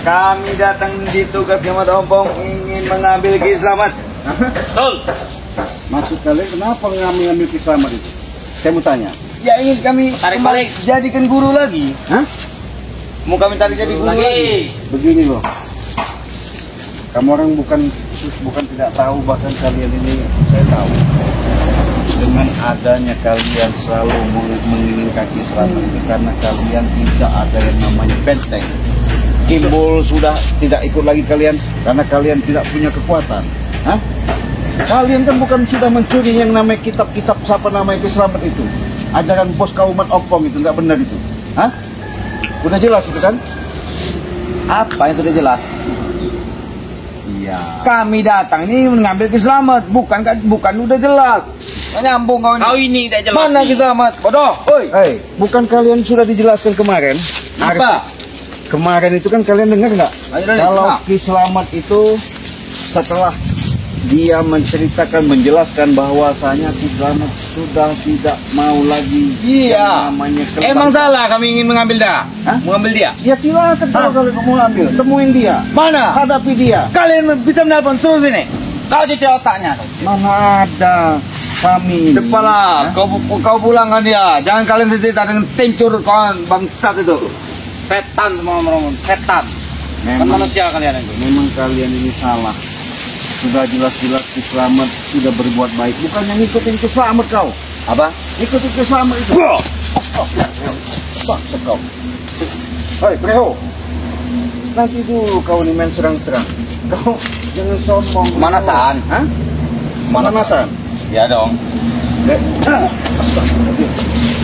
Kami datang di tugas Kiamat Ompong ingin mengambil Kislamat. Betul. Maksud kalian kenapa ngambil Kislamat itu? Saya mau tanya. Ya ingin kami Tarik balik. jadikan guru lagi. Hah? Mau kami tarik jadi guru lagi. Begini loh. Kamu orang bukan tidak tahu, bahkan kalian ini saya tahu. Dengan adanya kalian selalu menginginkan Kislamat itu karena kalian tidak ada yang namanya benteng. Kimbul sudah tidak ikut lagi kalian karena kalian tidak punya kekuatan. Hah? Kalian kan bukan sudah mencuri yang namanya kitab-kitab siapa namanya Kislamat itu. Ajaran bos Kauman Ompong itu nggak benar itu. Hah? Udah jelas itu kan? Apa yang sudah jelas? Iya. Kami datang ini mengambil Kislamat, bukan udah jelas. Nyambung kau ini. Kau ini tidak jelas. Mana nih. Kislamat? Bodoh. Oi. Hei, bukan kalian sudah dijelaskan kemarin? Apa? Kemarin itu kan kalian dengar nggak? Ayo, Dali. Kalau Nah. Kislamat itu setelah dia menjelaskan bahwasanya Kislamat sudah tidak mau lagi Iya. yang namanya kerbau. Emang salah kami ingin mengambil dia. Hah? Mengambil dia. Ya silakan kalau kalian mau ambil, temuin dia, Mana? hadapi dia. Kalian bisa menelpon suruh sini. Kau cuci otaknya. Mana ada kami ini? Cepalah, kau pulangkan dia. Jangan kalian cerita dengan tincur kawan bangsat itu. Setan semua orang, setan. Kan Memang, manusia kalian itu. memang kalian ini salah. Sudah jelas-jelas Kislamat sudah berbuat baik. Bukan yang ngikutin Kislamat kau. Apa? Ikutin Kislamat itu. Bangsa kau. Hei, Preho. Nanti dulu kau ini main serang-serang. Kau jangan sombong. Pemanasan. Hah? Pemanasan? Ya dong. Astagfirullah.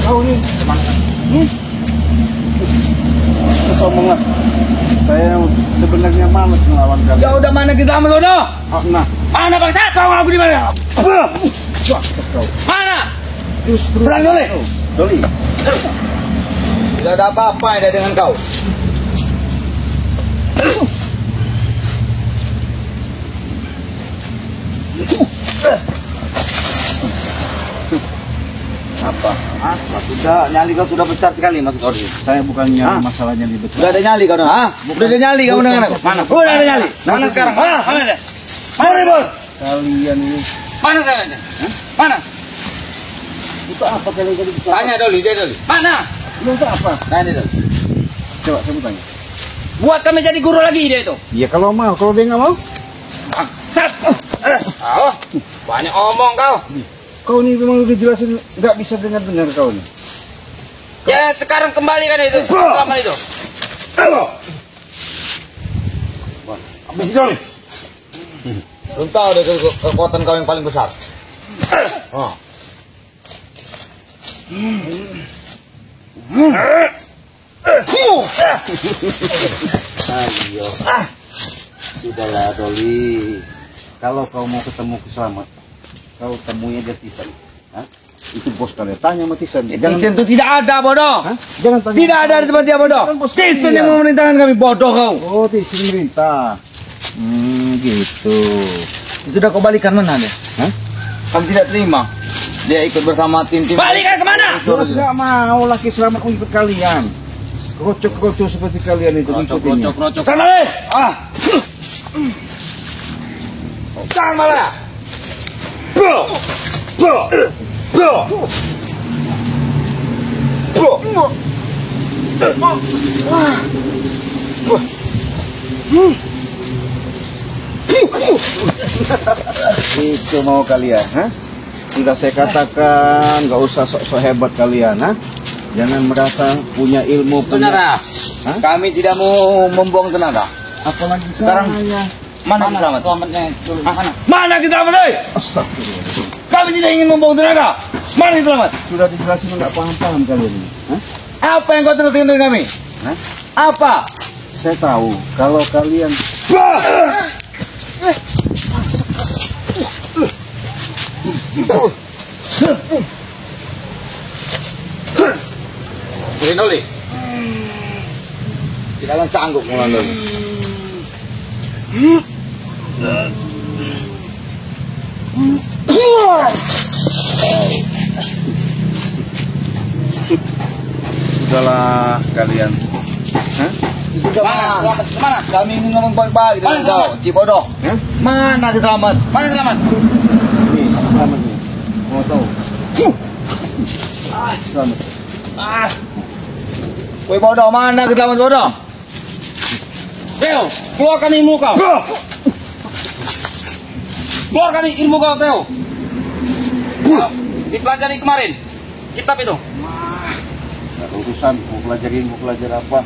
Kau ini pemanasan. Sombong lah. Saya sebenarnya malas melawan kalian. Ya udah mana kita ambil bodoh? Nah, Mana bangsat? Kau aku di mana? bangsa kau. Mana? Justru Serang Doli. Doli. Tidak ada apa-apa yang ada dengan kau. Apa? Sudah nyali kau sudah besar sekali maksud kau. Saya bukannya Hah? masalahnya di betul. Sudah ada nyali kau, ah? Sudah ada nyali kau dengan aku. Mana? Sudah ada nyali. Mana sekarang? Mana dia? Mana ribut? Kalian ini Mana sekarang? Mana? itu apa kalian tadi bicara? Tanya Doli, dia Doli. Mana? Itu apa? Tanya Doli. Coba saya mau tanya. Buat kami jadi guru lagi dia itu. Ya kalau mau, kalau dia nggak mau, Bangsat. Oh, banyak omong kau. kau ini memang udah jelasin nggak bisa dengar kau nih. Ya sekarang kembalikan itu. Selamat itu. Apa sih Doli? Belum tahu deh kekuatan kau yang paling besar. Oh. Ayo. Sudahlah Doli. Kalau kau mau ketemu Kislamat, kau temui aja Tisan. Hah? Itu bos kalian. Tanya sama Tisan. Tisan itu tidak ada bodoh. Hah? Jangan tanya. Tidak ada di tempat dia bodoh. Kan bos Tisan kalian. yang memerintahkan kami bodoh kau. Oh, Tisan merintah. Gitu. Sudah kau balikan mana dia? Hah? Kami tidak terima. Dia ikut bersama tim-tim. Balikan kemana? Terus nggak mau lah Kislamat ikut kalian. Krocok-krocok seperti kalian itu ngikutinnya. Krocok. Sana deh. Ah. Jangan malah. Bro. Itu mau kalian, ha? Sudah saya katakan, nggak usah sok-sok hebat kalian, ha? Jangan merasa punya ilmu, Saudara, Hah? kami tidak mau membuang tenaga. Apalagi Sekarang- saya. Mana Kislamat? Selamatnya. Mana? Mana Kislamat, hei? Astagfirullah. Kami tidak ingin membuang tenaga. Mana Kislamat? Sudah dijelasin nggak paham-paham kalian ini, ha? Apa yang kau teruskan dari kami? Hah? Apa? Saya tahu kalau kalian Noli. Tidak akan sanggup melawan Noli. sudahlah kalian, ha? Sudah Mana Selamat? Kemana? Kami ingin ngomong baik-baik Mana dengan Selamat? kau, Cibodoh. Mana si Selamat? Mana Selamat? Nih, selamat nih. Mau tahu? Selamat. Woi bodoh, mana si Selamat bodoh? Reo, keluarkan ilmu kau. Keluarkan ilmu kau, Reo. Ayo, dipelajari kemarin. Kitab itu. Gak urusan mau belajar apa.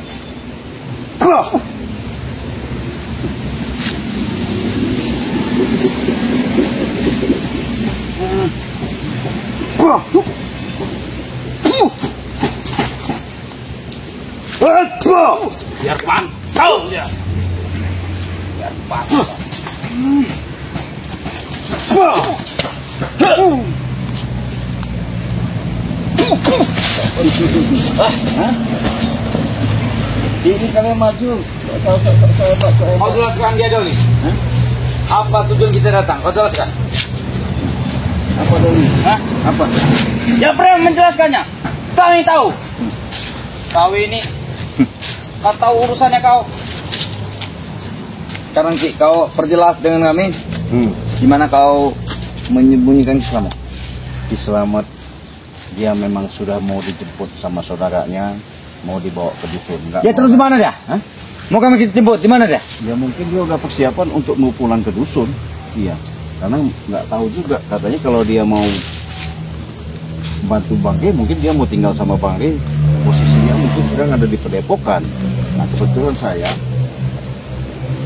Biar pantau dia. Biar pantau. Sini kalian maju. Kau jelaskan dia dulu nih. Apa tujuan kita datang? Kau jelaskan. Apa dulu? Hah? Apa? Ya pernah menjelaskannya. Kami tahu. Kau ini. Kau tahu urusannya kau. Sekarang Ki, kau perjelas dengan kami. Gimana kau menyembunyikan Ki Selamat? Ki Selamat dia memang sudah mau dijemput sama saudaranya, mau dibawa ke dusun. Enggak Ya mau. terus di mana dia? Hah? Mau kami jemput di mana dia? Ya mungkin dia udah persiapan untuk mau pulang ke dusun. Iya. Karena nggak tahu juga. Katanya kalau dia mau bantu Bang Ge, mungkin dia mau tinggal sama Bang Ge. Posisinya mungkin sedang ada di Padepokan. Nah kebetulan saya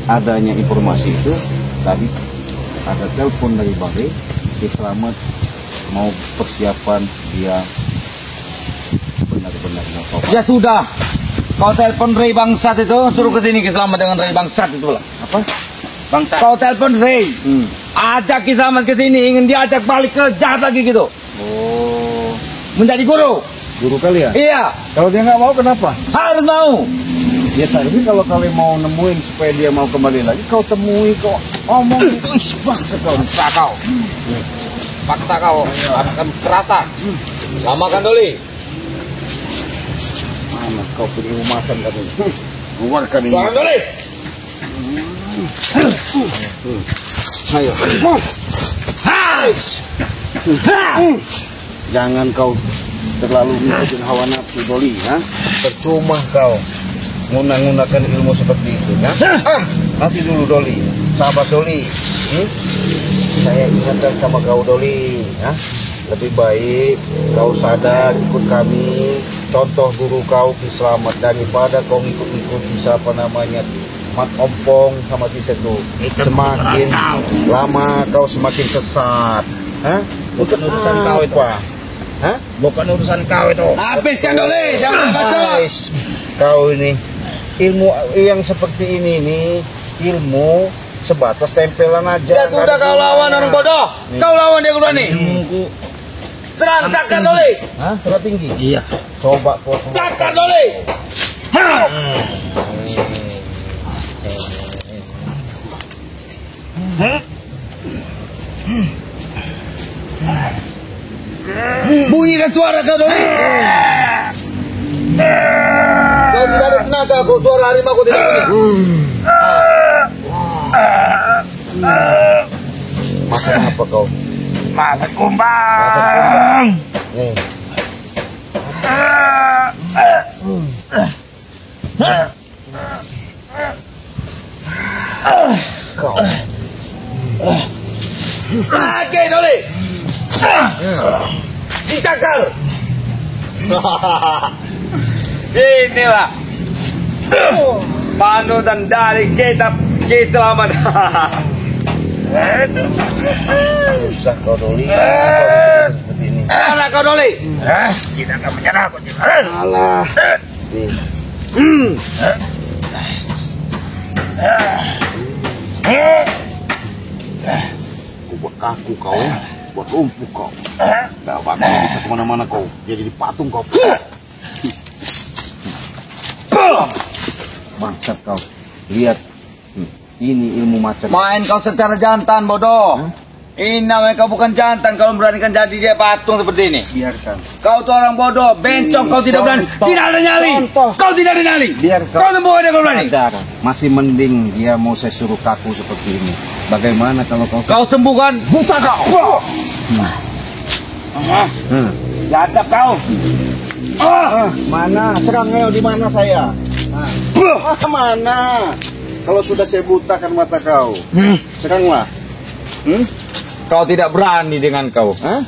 adanya informasi itu tadi ada telepon dari Bang Ge, Ki Selamat mau persiapan dia benar-benar mau tobat. Ya sudah. Kau telepon Ray Bangsat itu, suruh ke sini Ki Selamat dengan Ray Bangsat itu lah. Apa? Bangsa. Kau telepon Ray. Ajak Ki Selamat ke sini, ingin diajak balik ke jahat lagi gitu. Oh, Menjadi guru. guru kalian? Iya, Kalau dia nggak mau kenapa? harus mau. Ya tapi kalau kalian mau nemuin supaya dia mau kembali lagi, kau temui, kau omong. Ih, bangsa kau. Paksa kau. Paksa kau. Akan kerasa. Lama kan Doli? Mana kau punya umatan katanya? Keluarkan ini. Jangan Doli. Ayo. Jangan kau terlalu ngikutin hawa nafsu Doli, ha? Percuma kau menggunakan ilmu seperti itu, ya? Nanti dulu Doli, sahabat Doli. Saya ingatkan sama kau Doli, ya? Lebih baik kau sadar ikut kami, contoh guru kau Ki Selamat daripada kau ikut-ikut siapa namanya Mat Ompong sama Ki Setu. Semakin lama kau semakin sesat. Hah? Bukan urusan kau itu. Hah? Bukan urusan kau itu. Habiskan Doli, jangan bacot. Guys, kau ini ilmu yang seperti ini nih, ilmu sebatas tempelan aja. Ya sudah kau lawan orang bodoh. Kau lawan dia dulu nih. Serang, cakar Doli. Hah? Terlalu tinggi? Iya. Coba kau. Cakar Doli. Bunyikan suara kau Doli. Kau tidak ada tenaga, kau suara harimau kau tidak bunyi. Masak apa kau? Masak kumbang. Nih. Kau. Oke Doli. Dicakar. Inilah panutan dari kitab Ki Selamat. Susah kau Doli. Kau seperti ini. Mana kau Doli? Tidak akan menyerah kau. Alah. Nih. Aku buat kaku kau, buat lumpuh kau. Gak bakal bisa kemana-mana kau. Jadi dipatung kau. Bangsat kau. Lihat. Ini ilmu macam. Main kau secara jantan bodoh. Ini namanya kau bukan jantan kalau beranikan jadi dia patung seperti ini. Biarkan. Kau tuh orang bodoh, bencong, kau tidak berani. Contoh. Tidak ada nyali. Contoh. Kau tidak ada nyali. Biar Kau sembuh aja kau berani. sadar. Masih mending dia mau saya suruh kaku seperti ini. Bagaimana kalau Kau sembuhkan. buta kau? Jadap kau. Mana? Serang ayo di mana saya? Mana? Kalau sudah saya butakan mata kau, seranglah. Kau tidak berani dengan kau. Hah?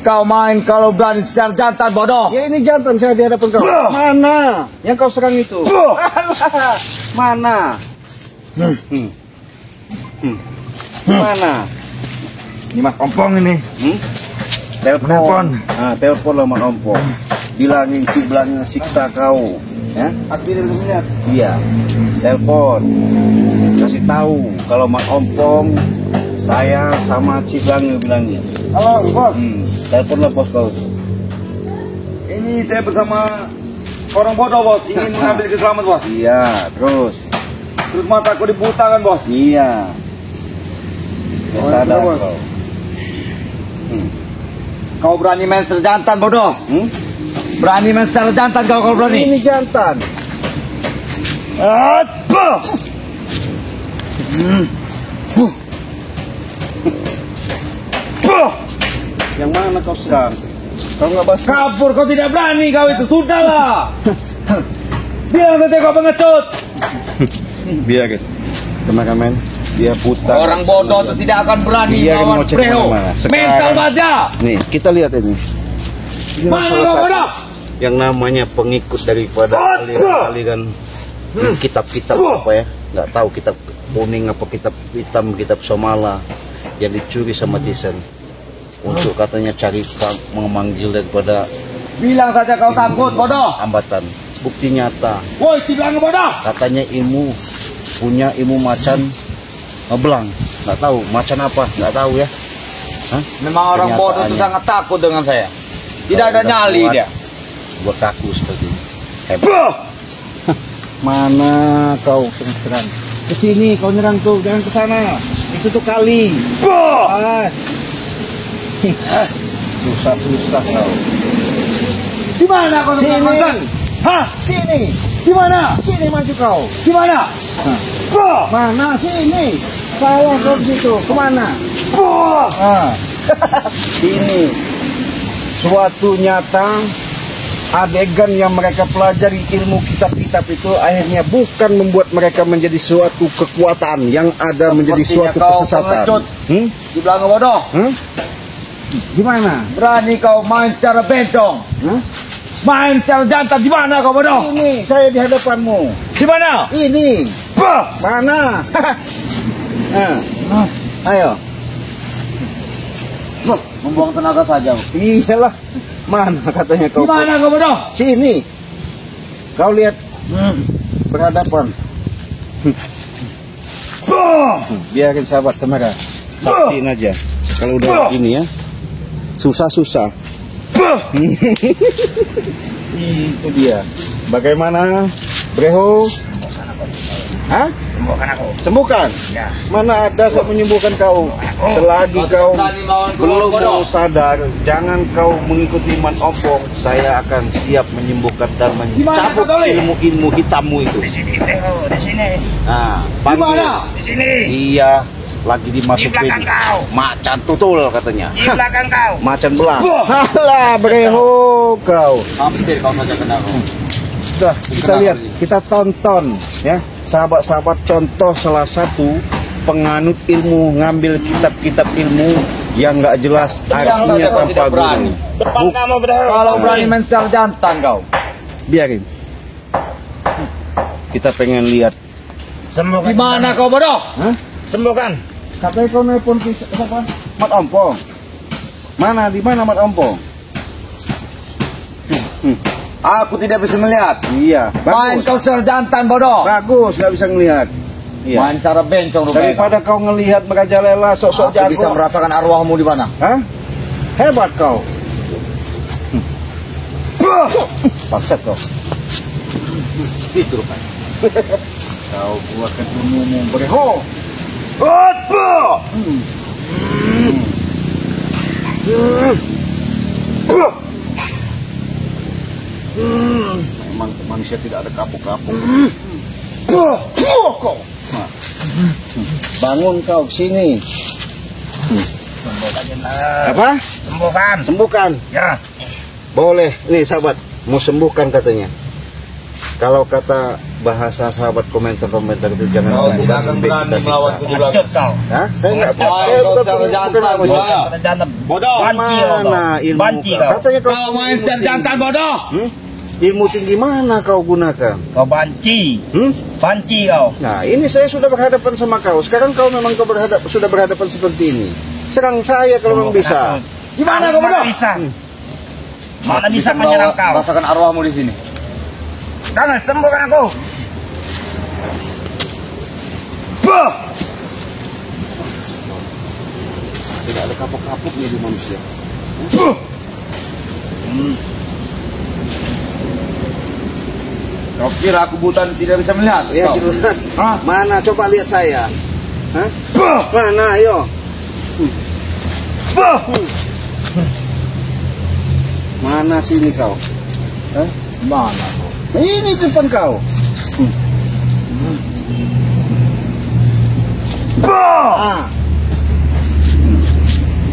Kau main kalau berani secara jantan bodoh. Ya ini jantan saya di hadapan kau. Mana? Yang kau serang itu? Mana? Mana? Ini mah kompong ini. Telepon. Telepon lah Mak Ompong. Bilangin siksa kau. Ya? Aku tidak bisa melihat. Iya. Telepon. Kasih tahu kalau Mak Ompong saya sama Ciblange bilangnya. Halo bos. Teleponlah bos kau. Ini saya bersama orang bodoh bos. Ingin mengambil keselamatan bos. Iya. Terus Mataku dibutakan bos. iya. Ya Oh, sadar bos. kau. Kau berani main secara jantan bodoh. Berani main secara jantan kau berani. Ini jantan. Apa? Yang mana kau serang? Kau nggak bahas. Kabur kau tidak berani kau itu. Sudahlah. Biar nanti kau pengecut. Biar guys. Kameramen, dia buta. Orang bodoh itu tidak akan berani Dia melawan mau cek Breo. kemana-mana. Sekarang- Mental baja. Nih, kita lihat ini. Ini Mana salah kau satu bodoh? yang namanya pengikut daripada aliran kitab-kitab apa ya? Nggak tahu kitab kuning apa kitab hitam, kitab Somala yang dicuri sama Tisen untuk katanya cari memanggil daripada Bilang saja kau takut bodoh. hambatan. Bukti nyata Woi, Ciblange bodoh. katanya punya ilmu macan ngebelang. Nggak tahu macan apa, nggak tahu ya. Hah? Memang orang bodoh itu Kenyataannya. sangat takut dengan saya. Tidak Kalau ada udah nyali kuat, dia. Buat kaku seperti ini. Hebat. Mana kau serang? Ke sini kau nyerang tuh, jangan ke sana. Itu tuh kali. Susah kau. Di mana kau Sini. makan? Hah? Sini. Di mana? Sini maju kau. Di mana? Mana? Sini. Salah kau di situ. Kemana? Ini suatu nyata adegan yang mereka pelajari ilmu kitab-kitab itu akhirnya bukan membuat mereka menjadi suatu kekuatan yang ada menjadi Sepertinya suatu kau kesesatan. pengecut. Ciblange bodoh. Gimana? Berani kau main secara bencong. Main secara jantan di mana kau bodoh? Ini saya di hadapanmu. Di mana? Ini mana? Ayo. Membuang tenaga saja. Iyalah. Mana katanya Di kau? mana kau bodoh? Sini. Kau lihat berhadapan. Biarin sahabat kamera. Saksiin aja. Kalau udah ini ya. Susah-susah. Itu dia. Bagaimana? Breho? Hah? Sembuhkan aku. Sembuhkan? Ya. Mana ada saya menyembuhkan kau? Selagi kau belum mau sadar, jangan kau mengikuti Man Ompong. Saya akan siap menyembuhkan dan mencabut ilmu-ilmu hitammu itu. Di sini, Bro, di sini. Nah, Di panggil. mana? Di sini. Iya, lagi dimasukin. Di belakang kau. Macan tutul katanya. Di belakang kau. Macan belang. Halah, breho kau. Hampir kau saja kena aku. Sudah, kita lihat, kita tonton ya. Sahabat-sahabat, contoh salah satu penganut ilmu, ngambil kitab-kitab ilmu yang nggak jelas artinya saja kau tanpa tidak berani. guru. Depan kamu, Bro. Kalau berani main secara jantan kau. Biarin. Kita pengen lihat. Sembuhkan. Di mana kau bodoh? Hah? Sembuhkan. Katanya kau nelpon siapa? Mat Ompong. Mana? Di mana Mat Ompong? Aku tidak bisa melihat. Iya. Main Bagus. kau secara jantan bodoh. Bagus, nggak bisa ngelihat. Iya. Main secara bencong rupanya. Daripada kau ngelihat merajalela sok-sok Aku bisa jago. merasakan arwahmu di mana. Hah? Hebat kau. Paksa kau. Itu rupanya. Kau buatkan ilmumu breho. Memang manusia tidak ada kapuk-kapuk. Kau. Nah. Bangun kau sini. Apa? Sembuhkan. Sembuhkan. Ya. Boleh. Nih sahabat, mau sembuhkan katanya. Kalau kata bahasa sahabat komentar-komentar itu jangan Kau tidak sembuhkan, akan lebih berani kita siksa. melawanku juga. Lanjut kau. Hah? Saya nggak Kau secara jantan, bodoh. Jangan Bodoh. banci kau. Mana ilmu Banci kau? kau. Katanya kau Kau main secara jantan, bodoh. Ilmu tinggi mana kau gunakan? Kau banci. Banci kau. Nah, ini saya sudah berhadapan sama kau. Sekarang kau memang sudah berhadapan seperti ini. Serang saya kalau memang bisa. Gimana kau bodoh? Mana bisa? Mana bisa menyerang kau? Rasakan arwahmu di sini. Jangan sembuhkan aku. Tidak ada kapok-kapok nih di manusia. Kau kira aku buta tidak bisa melihat? Ya Kau? jelas. Hah? Mana? Coba lihat saya. Hah? Mana? Ayo. Mana sini kau? Hah? Mana? Ini depan kau. Ah.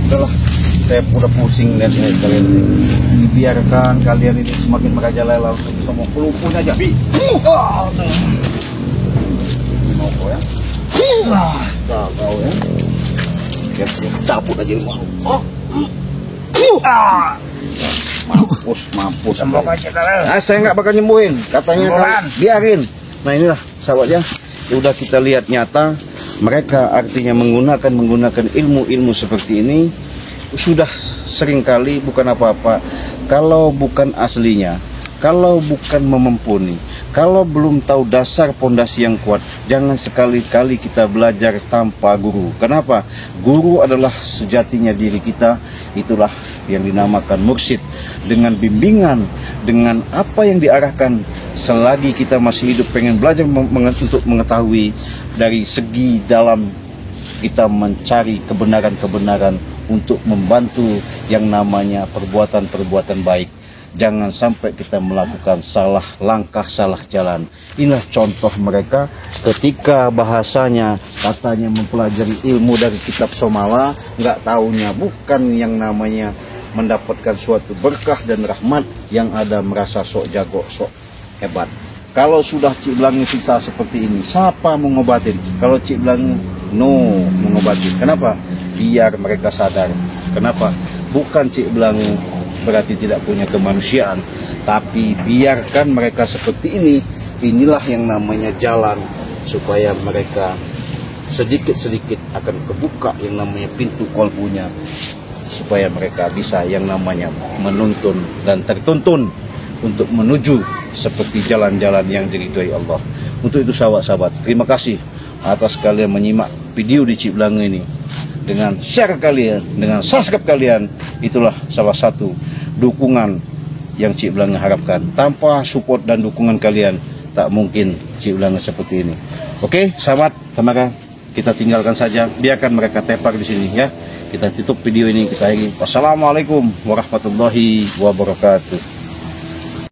Udahlah, saya udah pusing lihat kalian ini. Biarkan kalian ini semakin merajalela untuk bisa mau pelupun aja. Mau kau ya? Kau ya? Biar cabut aja mau. Mampus. Sembuhkan cekal. Nah, saya nggak bakal nyembuhin. Katanya kan, biarin. Nah inilah sahabatnya. Ya udah kita lihat nyata mereka artinya menggunakan ilmu-ilmu seperti ini sudah seringkali bukan apa-apa. Kalau bukan aslinya, kalau bukan memumpuni, kalau belum tahu dasar pondasi yang kuat, jangan sekali-kali kita belajar tanpa guru. Kenapa? Guru adalah sejatinya diri kita. Itulah yang dinamakan mursyid. Dengan bimbingan, dengan apa yang diarahkan, selagi kita masih hidup pengen belajar untuk mengetahui dari segi dalam kita mencari kebenaran-kebenaran untuk membantu yang namanya perbuatan-perbuatan baik. Jangan sampai kita melakukan salah langkah, salah jalan. Inilah contoh mereka ketika bahasanya katanya mempelajari ilmu dari kitab Somala, nggak taunya bukan yang namanya mendapatkan suatu berkah dan rahmat, yang ada merasa sok jago, sok hebat. Kalau sudah Cik Blangi sisa seperti ini, siapa mengobatin? Kalau Cik Blangi no mengobatin. Kenapa? Biar mereka sadar. Kenapa? Bukan Cik Blangi berarti tidak punya kemanusiaan, tapi biarkan mereka seperti ini. Inilah yang namanya jalan supaya mereka sedikit-sedikit akan kebuka yang namanya pintu kolbunya, supaya mereka bisa yang namanya menuntun dan tertuntun untuk menuju seperti jalan-jalan yang diridhoi Allah. Untuk itu sahabat-sahabat, terima kasih atas kalian menyimak video di Cik Blangi ini. Dengan share kalian, dengan subscribe kalian, itulah salah satu dukungan yang Cik Blangi harapkan. Tanpa support dan dukungan kalian, tak mungkin Cik Blangi seperti ini. Oke, sahabat, teman-teman, kita tinggalkan saja, biarkan mereka tepar di sini ya. Kita tutup video ini, kita akhiri. Wassalamualaikum warahmatullahi wabarakatuh.